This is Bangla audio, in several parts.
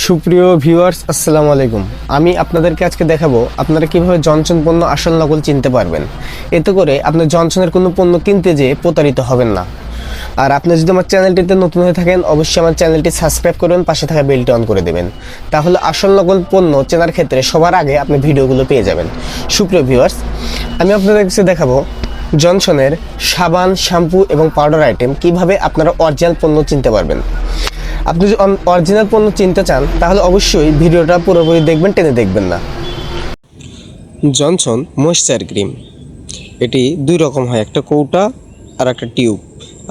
সুপ্রিয় ভিউয়ার্স, আসসালামু আলাইকুম। আমি আপনাদেরকে আজকে দেখাবো আপনারা কিভাবে জনসন পণ্য আসল নকল চিনতে পারবেন। এতে করে আপনি জনসনের কোনো পণ্য কিনতে যেয়ে প্রতারিত হবেন না। আর আপনি যদি আমার চ্যানেলটিতে নতুন হয়ে থাকেন, অবশ্যই আমার চ্যানেলটি সাবস্ক্রাইব করবেন, পাশে থাকা বেলটি অন করে দেবেন। তাহলে আসল নকল পণ্য চেনার ক্ষেত্রে সবার আগে আপনি ভিডিওগুলো পেয়ে যাবেন। সুপ্রিয় ভিউয়ার্স, আমি আপনাদের কাছে দেখাবো জনসনের সাবান, শ্যাম্পু এবং পাউডার আইটেম কিভাবে আপনারা অরিজিনাল পণ্য চিনতে পারবেন। আপনি যদি অরিজিনাল পণ্য চিনতে চান তাহলে অবশ্যই ভিডিওটা পুরোপুরি দেখবেন, টেনে দেখবেন না। জনসন ময়েশ্চার ক্রিম, এটি দুই রকম হয়, একটা কৌটা আর একটা টিউব।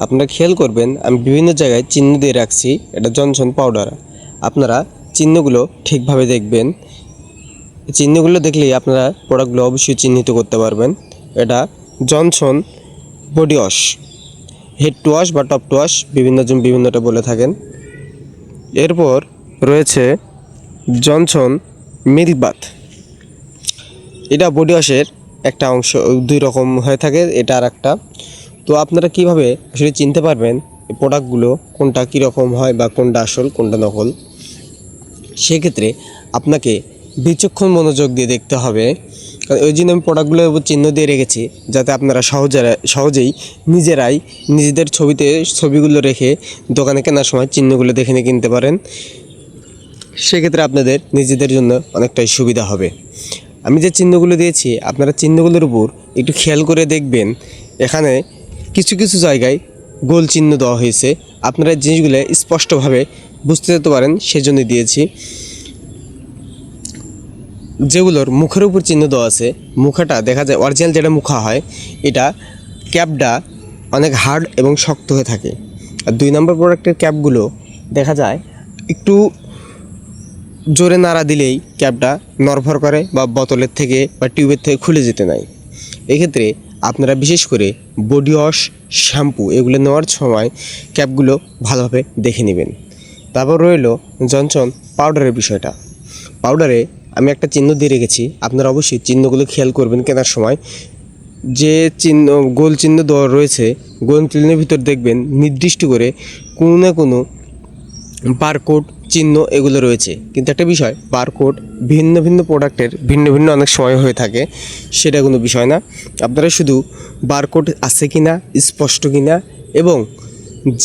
আপনারা খেয়াল করবেন আমি বিভিন্ন জায়গায় চিহ্ন দিয়ে রাখছি, এটা জনসন পাউডার। আপনারা চিহ্নগুলো ঠিকভাবে দেখবেন, চিহ্নগুলো দেখলেই আপনারা প্রোডাক্টগুলো অবশ্যই চিহ্নিত করতে পারবেন। এটা Johnson body wash, head to wash বা টপ টু ওয়াশ, বিভিন্নজন বিভিন্নটা বলে থাকেন। এরপর রয়েছে জনসন মিল্ক বাথ, এটা বডি ওয়াশের একটা অংশ, দুই রকম হয়ে থাকে, এটা আর একটা। তো আপনারা কিভাবে আসলে চিনতে পারবেন এই প্রোডাক্টগুলো কোনটা কীরকম হয় বা কোনটা আসল কোনটা নকল, সেক্ষেত্রে আপনাকে বিচক্ষণ মনোযোগ দিয়ে দেখতে হবে। কারণ ওই জন্য আমি প্রোডাক্টগুলোর উপর চিহ্ন দিয়ে রেখেছি, যাতে আপনারা সহজেই নিজেরাই নিজেদের ছবিগুলো রেখে দোকানে কেনার সময় চিহ্নগুলো দেখে নিয়ে কিনতে পারেন। সেক্ষেত্রে আপনাদের নিজেদের জন্য অনেকটাই সুবিধা হবে। আমি যে চিহ্নগুলো দিয়েছি আপনারা চিহ্নগুলোর উপর একটু খেয়াল করে দেখবেন, এখানে কিছু কিছু জায়গায় গোল চিহ্ন দেওয়া হয়েছে, আপনারা জিনিসগুলো স্পষ্টভাবে বুঝতে যেতে পারেন সেজন্য দিয়েছি। যেগুলোর মুখের উপর চিহ্ন দেওয়া আছে, মুখাটা দেখা যায় অরিজিনাল যেটা মুখা হয়, এটা ক্যাপটা অনেক হার্ড এবং শক্ত হয়ে থাকে। আর 2 নম্বর প্রোডাক্টের ক্যাপগুলো দেখা যায় একটু জোরে নাড়া দিলেই ক্যাপটা নড়ভড় করে বা বোতলের থেকে বা টিউবের থেকে খুলে যেতে নাই। এক্ষেত্রে আপনারা বিশেষ করে বডি ওয়াশ, শ্যাম্পু এগুলো নেওয়ার সময় ক্যাপগুলো ভালোভাবে দেখে নেবেন। তারপর রইল জনসন পাউডারের বিষয়টা। পাউডারে আমি একটা চিহ্ন দিয়ে রেখেছি, আপনারা অবশ্যই চিহ্নগুলো খেয়াল করবেন কেনার সময়। যে চিহ্ন গোল চিহ্ন দেওয়া রয়েছে, গোল চিহ্নের ভিতর দেখবেন নির্দিষ্ট করে কোনো না কোনো বারকোড চিহ্ন এগুলো রয়েছে। কিন্তু একটা বিষয়, বারকোড ভিন্ন ভিন্ন প্রোডাক্টের ভিন্ন ভিন্ন অনেক সময় হয়ে থাকে, সেটা কোনো বিষয় না। আপনারা শুধু বারকোড আছে কি না, স্পষ্ট কি না, এবং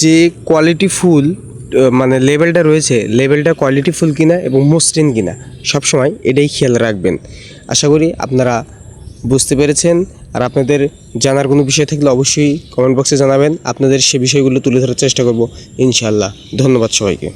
যে কোয়ালিটিফুল মানে লেবেলটা রয়েছে, লেবেলটা কোয়ালিটিফুল কিনা এবং মসৃণ কিনা, সবসময় এটাই খেয়াল রাখবেন। আশা করি আপনারা বুঝতে পেরেছেন। আর আপনাদের জানার কোনো বিষয় থাকলে অবশ্যই কমেন্ট বক্সে জানাবেন, আপনাদের সে বিষয়গুলো তুলে ধরার চেষ্টা করব ইনশাআল্লাহ। ধন্যবাদ সবাইকে।